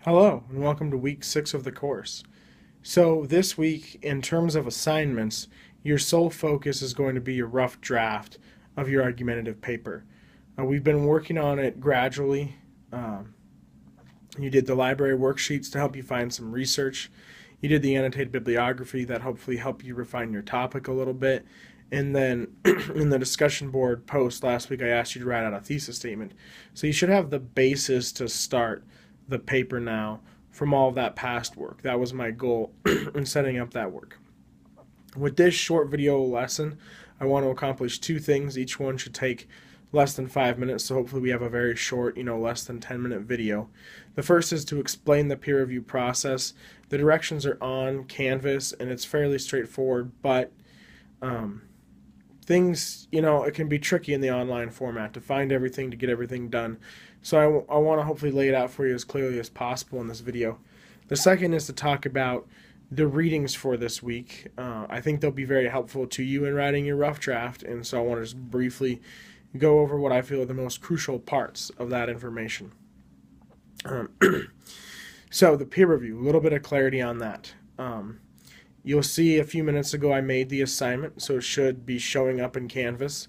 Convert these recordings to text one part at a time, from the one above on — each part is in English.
Hello, and welcome to week 6 of the course. So this week, in terms of assignments, your sole focus is going to be your rough draft of your argumentative paper. We've been working on it gradually. You did the library worksheets to help you find some research. You did the annotated bibliography that hopefully helped you refine your topic a little bit. And then in the discussion board post last week, I asked you to write out a thesis statement. So you should have the basis to start the paper now from all of that past work. That was my goal in setting up that work. With this short video lesson, I want to accomplish two things. Each one should take less than 5 minutes, so hopefully we have a very short, less than 10-minute video. The first is to explain the peer review process. The directions are on Canvas, and it's fairly straightforward, but things, it can be tricky in the online format to find everything, to get everything done. So I want to hopefully lay it out for you as clearly as possible in this video. The second is to talk about the readings for this week. I think they'll be very helpful to you in writing your rough draft, and so I want to just briefly go over what I feel are the most crucial parts of that information. So the peer review, a little bit of clarity on that. You'll see a few minutes ago I made the assignment, so it should be showing up in Canvas.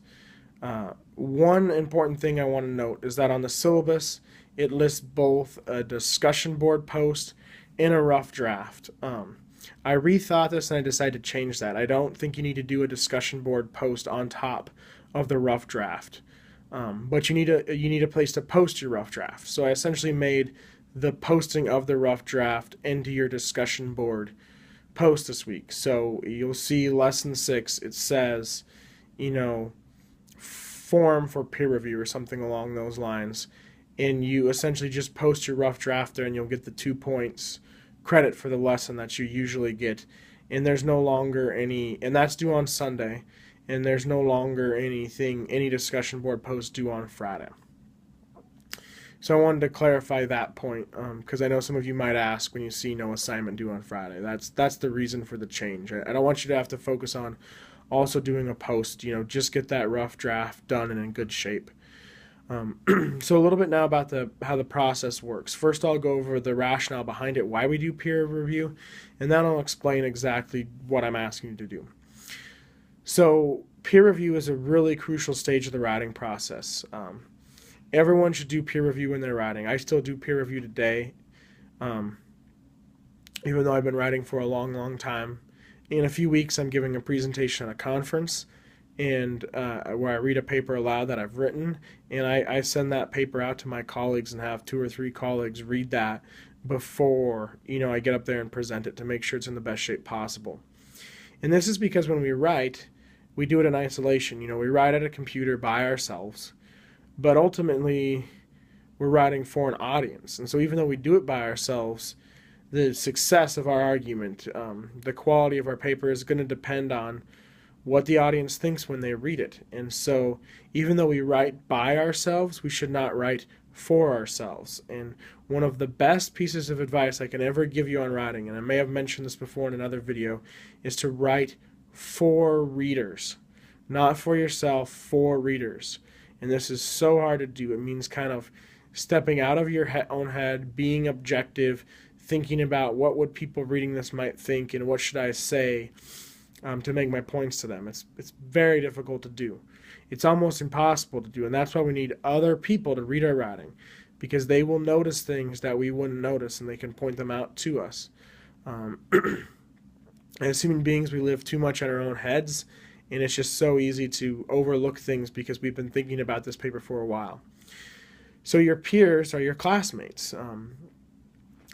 One important thing I want to note is that on the syllabus, it lists both a discussion board post and a rough draft. I rethought this and I decided to change that. I don't think you need to do a discussion board post on top of the rough draft, but you need a place to post your rough draft. So I essentially made the posting of the rough draft into your discussion board post this week. So you'll see lesson 6, it says, form for peer review or something along those lines, and you essentially just post your rough draft there and you'll get the 2 points credit for the lesson that you usually get. And there's no longer any, and that's due on Sunday, and there's no longer any discussion board post due on Friday. So I wanted to clarify that point, because I know some of you might ask when you see no assignment due on Friday. That's the reason for the change. I don't want you to have to focus on also doing a post. Just get that rough draft done and in good shape. So a little bit now about how the process works. First, I'll go over the rationale behind it, why we do peer review, and then I'll explain exactly what I'm asking you to do. So peer review is a really crucial stage of the writing process. Everyone should do peer review when they're writing. I still do peer review today, even though I've been writing for a long, long time. In a few weeks, I'm giving a presentation at a conference, and where I read a paper aloud that I've written, and I send that paper out to my colleagues and have 2 or 3 colleagues read that before I get up there and present it to make sure it's in the best shape possible. And this is because when we write, we do it in isolation. We write at a computer by ourselves, but ultimately we're writing for an audience. And so even though we do it by ourselves, the success of our argument, the quality of our paper is going to depend on what the audience thinks when they read it. And so even though we write by ourselves, we should not write for ourselves. And one of the best pieces of advice I can ever give you on writing, and I may have mentioned this before in another video, is to write for readers. Not for yourself, for readers. And this is so hard to do. It means kind of stepping out of your own head, being objective, thinking about what would people reading this might think and what should I say to make my points to them. It's very difficult to do. It's almost impossible to do, and that's why we need other people to read our writing, because they will notice things that we wouldn't notice and they can point them out to us. As human beings, we live too much in our own heads, and it's just so easy to overlook things because we've been thinking about this paper for a while. So your peers are your classmates.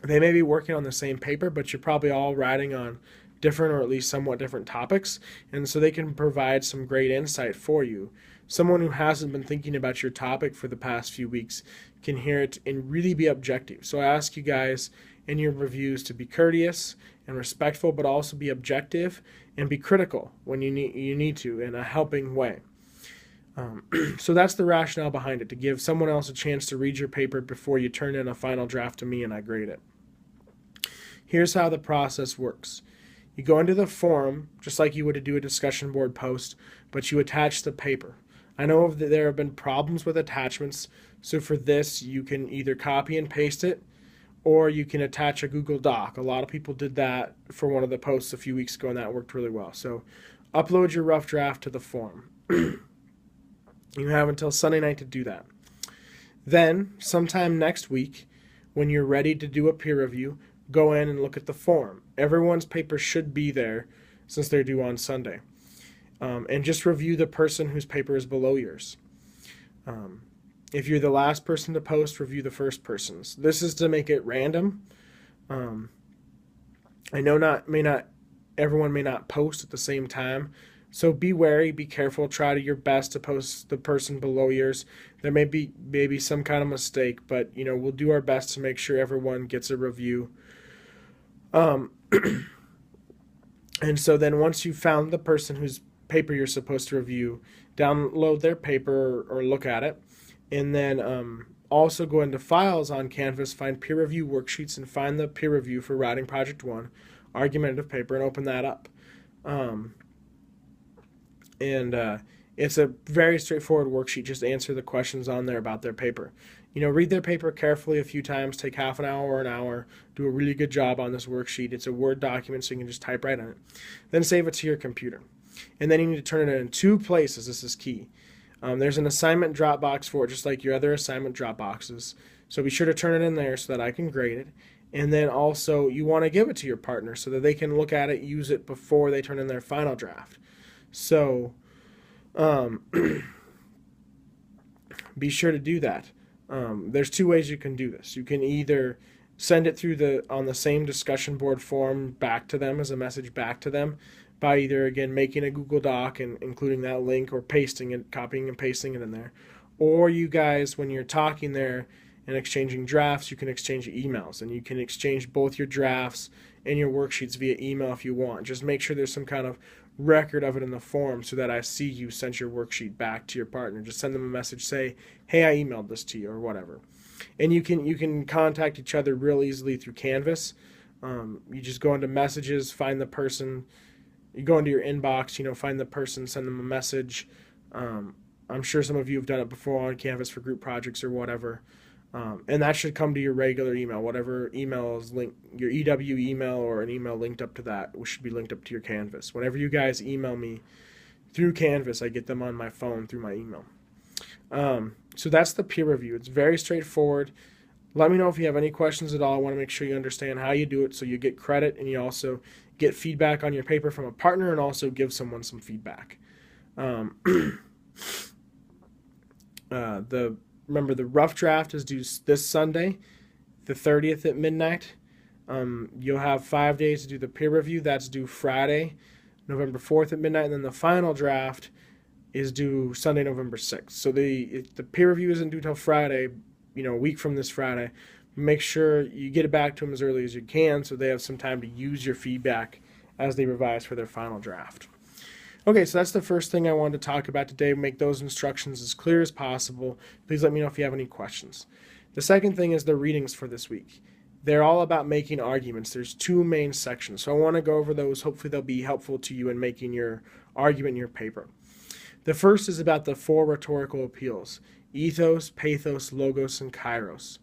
They may be working on the same paper, but you're probably all writing on different or at least somewhat different topics, and so they can provide some great insight for you. Someone who hasn't been thinking about your topic for the past few weeks can hear it and really be objective. So I ask you guys in your reviews to be courteous and respectful, but also be objective and be critical when you need to in a helping way. So that's the rationale behind it, to give someone else a chance to read your paper before you turn in a final draft to me and I grade it. Here's how the process works. You go into the forum, just like you would do a discussion board post, but you attach the paper. I know that there have been problems with attachments, so for this you can either copy and paste it, or you can attach a Google Doc. A lot of people did that for one of the posts a few weeks ago, and that worked really well. So upload your rough draft to the form. You have until Sunday night to do that. Then, sometime next week, when you're ready to do a peer review, go in and look at the form. Everyone's paper should be there since they're due on Sunday. And just review the person whose paper is below yours. If you're the last person to post, review the first person's. This is to make it random. I know everyone may not post at the same time, so be wary, be careful, try to your best to post the person below yours. There may be maybe some kind of mistake, but we'll do our best to make sure everyone gets a review. And so then once you've found the person whose paper you're supposed to review, download their paper or look at it, and then also go into Files on Canvas, find Peer Review Worksheets, and find the peer review for Writing Project 1, Argumentative Paper, and open that up. It's a very straightforward worksheet. Just answer the questions on there about their paper. Read their paper carefully a few times, take half an hour or an hour, do a really good job on this worksheet. It's a Word document, so you can just type right on it. Then save it to your computer. And then you need to turn it in 2 places. This is key. There's an assignment Dropbox for it, just like your other assignment Dropboxes. So be sure to turn it in there so that I can grade it. And then also you want to give it to your partner so that they can look at it, use it before they turn in their final draft. So be sure to do that. There's 2 ways you can do this. You can either send it through on the same discussion board form back to them as a message back to them by either, again, making a Google Doc and including that link, or pasting it, copying and pasting it in there. Or you guys, when you're talking there and exchanging drafts, you can exchange emails, and you can exchange both your drafts and your worksheets via email if you want. Just make sure there's some kind of record of it in the form so that I see you sent your worksheet back to your partner. Just send them a message, say, hey, I emailed this to you, or whatever. And you can contact each other real easily through Canvas. You just go into messages, find the person, you go into your inbox, find the person, send them a message. I'm sure some of you have done it before on Canvas for group projects or whatever. And that should come to your regular email, whatever email is linked, your EW email or an email linked up to that, which should be linked up to your Canvas. Whenever you guys email me through Canvas, I get them on my phone through my email. So that's the peer review. It's very straightforward. Let me know if you have any questions at all. I want to make sure you understand how you do it so you get credit and you also get feedback on your paper from a partner and also give someone some feedback. Remember, the rough draft is due this Sunday, the 30th at midnight. You'll have 5 days to do the peer review. That's due Friday, November 4th at midnight. And then the final draft is due Sunday, November 6th. So the peer review isn't due till Friday, a week from this Friday. Make sure you get it back to them as early as you can so they have some time to use your feedback as they revise for their final draft. Okay, so that's the first thing I wanted to talk about today. Make those instructions as clear as possible. Please let me know if you have any questions. The second thing is the readings for this week. They're all about making arguments. There's 2 main sections, so I want to go over those. Hopefully they'll be helpful to you in making your argument in your paper. The first is about the 4 rhetorical appeals: ethos, pathos, logos, and kairos.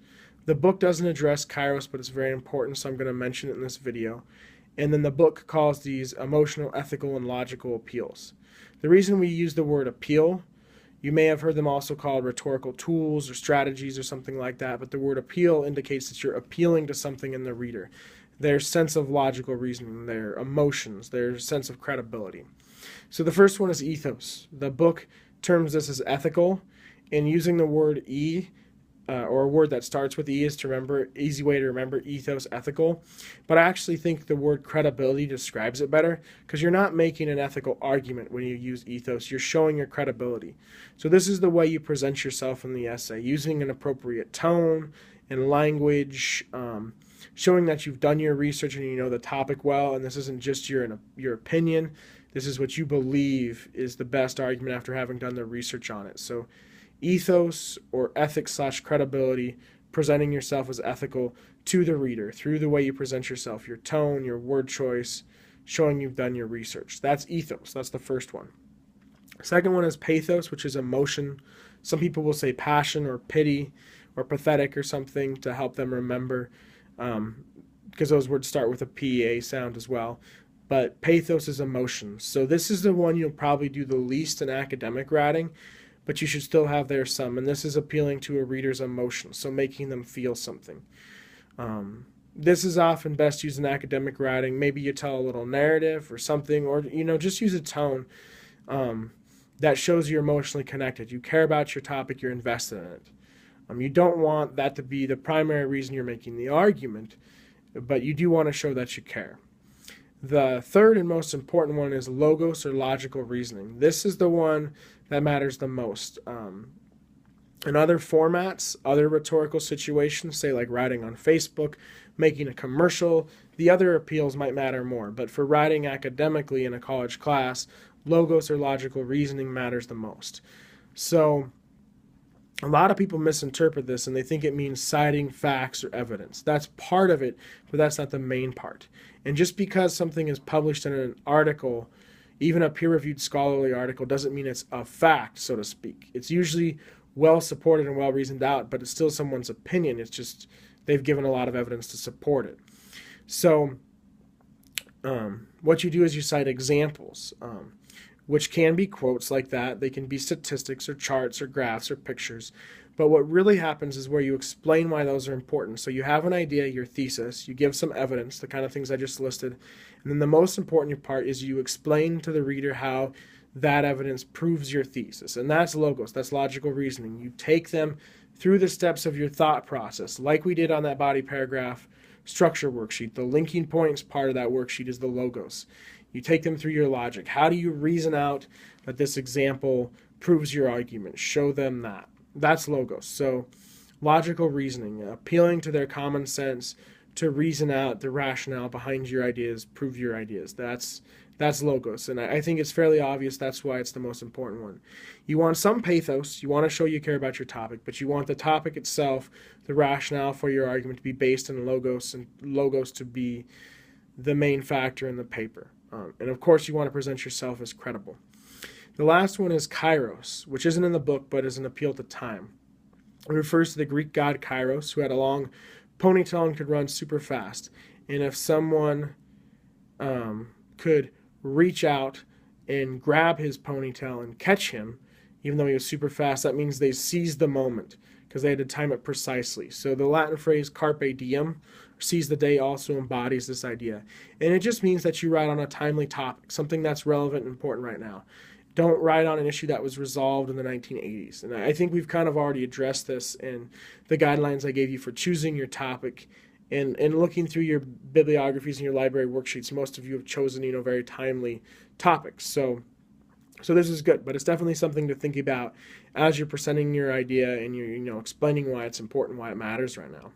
The book doesn't address kairos, but it's very important, so I'm going to mention it in this video. And then the book calls these emotional, ethical, and logical appeals. The reason we use the word appeal, you may have heard them also called rhetorical tools or strategies or something like that, but the word appeal indicates that you're appealing to something in the reader. Their sense of logical reasoning, their emotions, their sense of credibility. So the first one is ethos. The book terms this as ethical, and using the word or a word that starts with E is to remember, easy way to remember, ethos, ethical. But I actually think the word credibility describes it better, because you're not making an ethical argument when you use ethos. You're showing your credibility. So this is the way you present yourself in the essay, using an appropriate tone and language, showing that you've done your research and you know the topic well, and this isn't just your opinion. This is what you believe is the best argument after having done the research on it. So ethos or ethics/credibility, presenting yourself as ethical to the reader through the way you present yourself, your tone, your word choice, showing you've done your research. That's ethos. That's the first one. Second one is pathos, which is emotion. Some people will say passion or pity or pathetic or something to help them remember. because those words start with a PA sound as well. But pathos is emotion. So this is the one you'll probably do the least in academic writing, but you should still have there some. And this is appealing to a reader's emotions, so making them feel something. This is often best used in academic writing. Maybe you tell a little narrative or something, or just use a tone that shows you're emotionally connected. You care about your topic, you're invested in it. You don't want that to be the primary reason you're making the argument, but you do want to show that you care. The third and most important one is logos or logical reasoning. This is the one that matters the most. In other formats, other rhetorical situations, say like writing on Facebook, making a commercial, the other appeals might matter more. But for writing academically in a college class, logos or logical reasoning matters the most. So a lot of people misinterpret this and they think it means citing facts or evidence. That's part of it, but that's not the main part. And just because something is published in an article, even a peer-reviewed scholarly article, doesn't mean it's a fact, so to speak. It's usually well supported and well reasoned out, but it's still someone's opinion. It's just they've given a lot of evidence to support it. So what you do is you cite examples, which can be quotes like that. They can be statistics or charts or graphs or pictures. But what really happens is where you explain why those are important. So you have an idea, your thesis, you give some evidence, the kind of things I just listed, and then the most important part is you explain to the reader how that evidence proves your thesis. And that's logos, that's logical reasoning. You take them through the steps of your thought process, like we did on that body paragraph structure worksheet. The linking points part of that worksheet is the logos. You take them through your logic. How do you reason out that this example proves your argument? Show them that. That's logos. So logical reasoning, appealing to their common sense to reason out the rationale behind your ideas, prove your ideas. That's logos. And I think it's fairly obvious that's why it's the most important one. You want some pathos. You want to show you care about your topic, but you want the topic itself, the rationale for your argument, to be based in logos, and logos to be the main factor in the paper. And of course, you want to present yourself as credible. The last one is kairos, which isn't in the book, but is an appeal to time. It refers to the Greek god Kairos, who had a long ponytail and could run super fast. And if someone could reach out and grab his ponytail and catch him, even though he was super fast, that means they seized the moment because they had to time it precisely. So the Latin phrase carpe diem, seize the day, also embodies this idea. And it just means that you write on a timely topic, something that's relevant and important right now. Don't write on an issue that was resolved in the 1980s. And I think we've kind of already addressed this in the guidelines I gave you for choosing your topic. And looking through your bibliographies and your library worksheets, most of you have chosen, very timely topics. So this is good, but it's definitely something to think about as you're presenting your idea and you're, explaining why it's important, why it matters right now.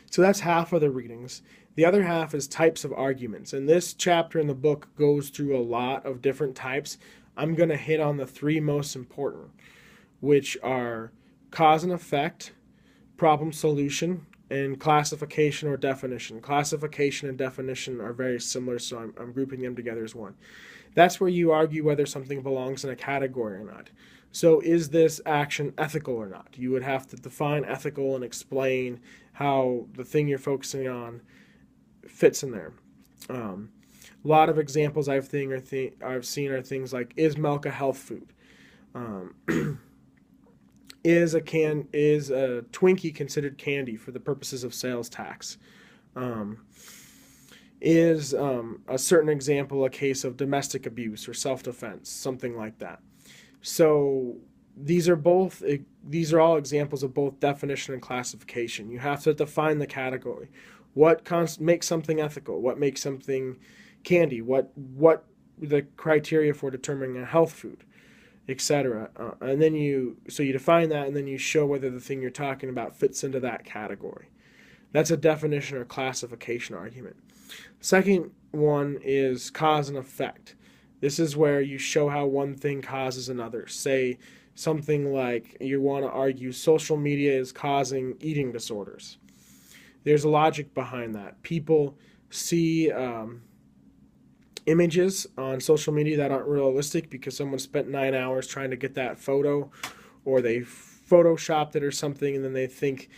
So that's half of the readings. The other half is types of arguments. And this chapter in the book goes through a lot of different types. I'm going to hit on the three most important, which are cause and effect, problem solution, and classification or definition. Classification and definition are very similar, so I'm grouping them together as one. That's where you argue whether something belongs in a category or not. So is this action ethical or not? You would have to define ethical and explain how the thing you're focusing on fits in there. A lot of examples I've seen are things like, is milk a health food? Is a Twinkie considered candy for the purposes of sales tax? Is a certain example a case of domestic abuse or self-defense, something like that? So these are all examples of both definition and classification. You have to define the category. What makes something ethical? What makes something candy? What the criteria for determining a health food, etc. And then you define that, and then you show whether the thing you're talking about fits into that category. That's a definition or classification argument. Second one is cause and effect. This is where you show how one thing causes another. Say something like you want to argue social media is causing eating disorders. There's a logic behind that. People see images on social media that aren't realistic because someone spent 9 hours trying to get that photo, or they photoshopped it or something, and then they think